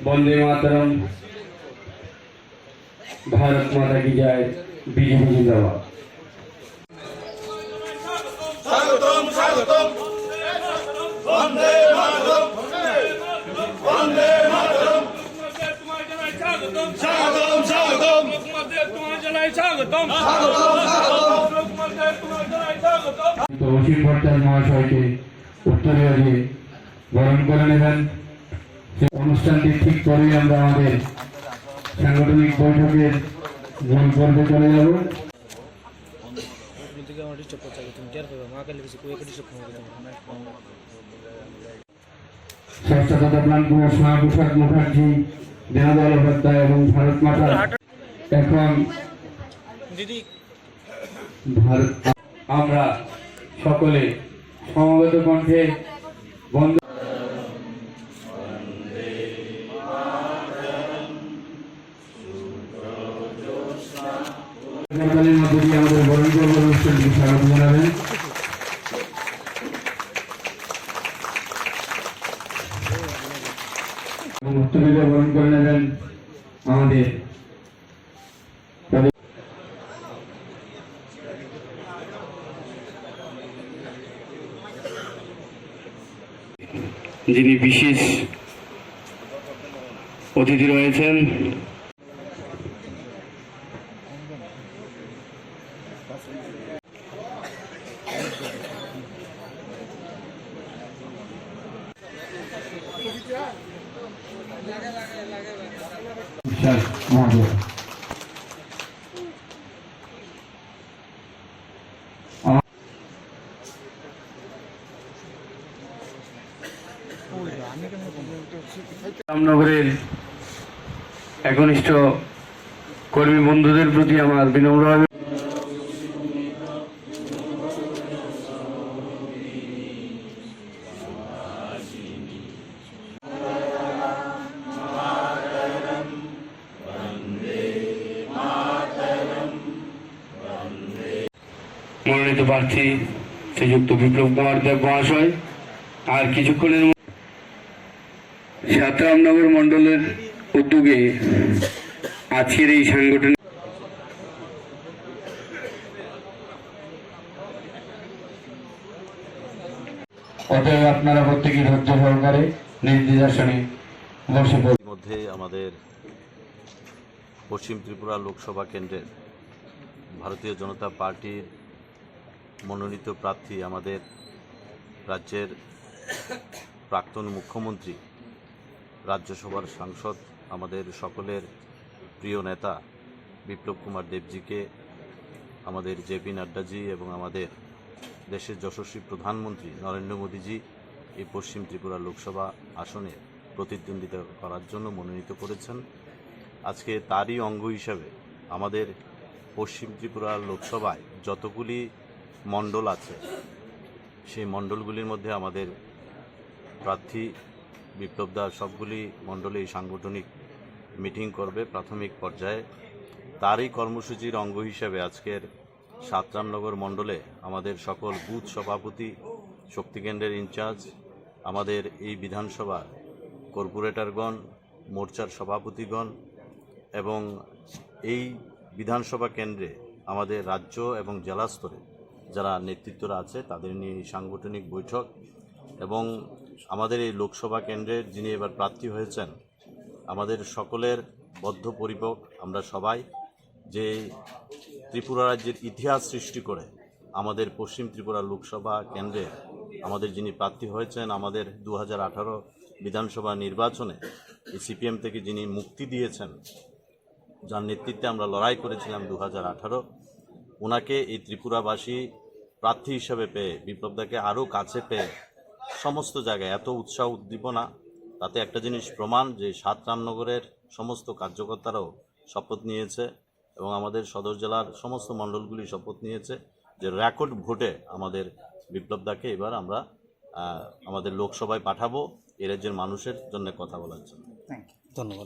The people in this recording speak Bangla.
वंदे मातरम, भारत माता की जय, बीजेपी जिंदाबाद। स्वागतम स्वागतम वंदे मातरम वंदे मातरम स्वागतम स्वागतम स्वागतम तो অসীম ভট্টাচার্য মহাশয়কে উত্তরীয় দিয়ে বরণ করে নেবেন। অনুষ্ঠানটি ঠিক করে আমরা আমাদের সাংগঠনিক বৈঠকের মূল পর্বে চলে যাব। স্বাস্থ্য তথা প্রাণ কুমার শ্যামাপ্রসাদ মুখার্জি, দীনদয়াল উপাধ্যায় এবং ভারত মাতা এখন আমরা সকলে সমবেত কণ্ঠে বন্ধ মধ্যে দিয়ে আমাদের বরণ করবার অনুষ্ঠানটি স্বাগত জানাবেন। এবং উত্তরীয় বরণ করে নেবেন আমাদের যিনি বিশেষ অতিথি রয়েছেন মহোদয়। রামনগরের একনিষ্ঠ কর্মী বন্ধুদের প্রতি আমার বিনম্রভাবে মনোনীত প্রার্থী শ্রীযুক্ত বিপ্লব কুমার দেব মহাশয় আর কিছুক্ষণের রামনগর মন্ডলের উদ্যোগে আজকের এই সাংগঠনিক অতএব আপনারা প্রত্যেকে ধৈর্য সহকারে নির্দিদাসনে বসে পড়ুন। মধ্যে আমাদের পশ্চিম ত্রিপুরা লোকসভা কেন্দ্রের ভারতীয় জনতা পার্টির মনোনীত প্রার্থী আমাদের রাজ্যের প্রাক্তন মুখ্যমন্ত্রী, রাজ্যসভার সাংসদ, আমাদের সকলের প্রিয় নেতা বিপ্লব কুমার দেবজিকে আমাদের জেপি নাড্ডাজি এবং আমাদের দেশের যশস্বী প্রধানমন্ত্রী নরেন্দ্র মোদীজি এই পশ্চিম ত্রিপুরা লোকসভা আসনে প্রতিদ্বন্দ্বিতা করার জন্য মনোনীত করেছেন। আজকে তারই অঙ্গ হিসাবে আমাদের পশ্চিম ত্রিপুরা লোকসভায় যতগুলি মণ্ডল আছে সেই মণ্ডলগুলির মধ্যে আমাদের প্রার্থী বিপ্লব দাস সবগুলি মণ্ডলে এই সাংগঠনিক মিটিং করবে প্রাথমিক পর্যায়ে। তারই কর্মসূচির অঙ্গ হিসাবে আজকের রামনগর মণ্ডলে আমাদের সকল বুথ সভাপতি, শক্তিকেন্দ্রের ইনচার্জ, আমাদের এই বিধানসভার কর্পোরেটরগণ, মোর্চার সভাপতিগণ এবং এই বিধানসভা কেন্দ্রে আমাদের রাজ্য এবং জেলা স্তরে যারা নেতৃত্বরা আছে তাদের নিয়ে এই সাংগঠনিক বৈঠক। এবং আমাদের এই লোকসভা কেন্দ্রের যিনি এবার প্রার্থী হয়েছেন আমাদের সকলের বদ্ধপরিকর আমরা সবাই যে ত্রিপুরা রাজ্যের ইতিহাস সৃষ্টি করে আমাদের পশ্চিম ত্রিপুরা লোকসভা কেন্দ্রে আমাদের যিনি প্রার্থী হয়েছেন, আমাদের 2018 বিধানসভা নির্বাচনে এই সিপিএম থেকে যিনি মুক্তি দিয়েছেন, যার নেতৃত্বে আমরা লড়াই করেছিলাম 2018, ওনাকে এই ত্রিপুরাবাসী প্রার্থী হিসাবে পেয়ে বিপ্লবদাকে আরও কাছে পেয়ে সমস্ত জায়গায় এত উৎসাহ উদ্দীপনা, তাতে একটা জিনিস প্রমাণ যে রামনগরের সমস্ত কার্যকর্তারাও শপথ নিয়েছে এবং আমাদের সদর জেলার সমস্ত মণ্ডলগুলি শপথ নিয়েছে যে রেকর্ড ভোটে আমাদের বিপ্লবদাকে এবার আমরা আমাদের লোকসভায় পাঠাবো এই রাজ্যের মানুষের জন্য কথা বলার জন্য। ধন্যবাদ।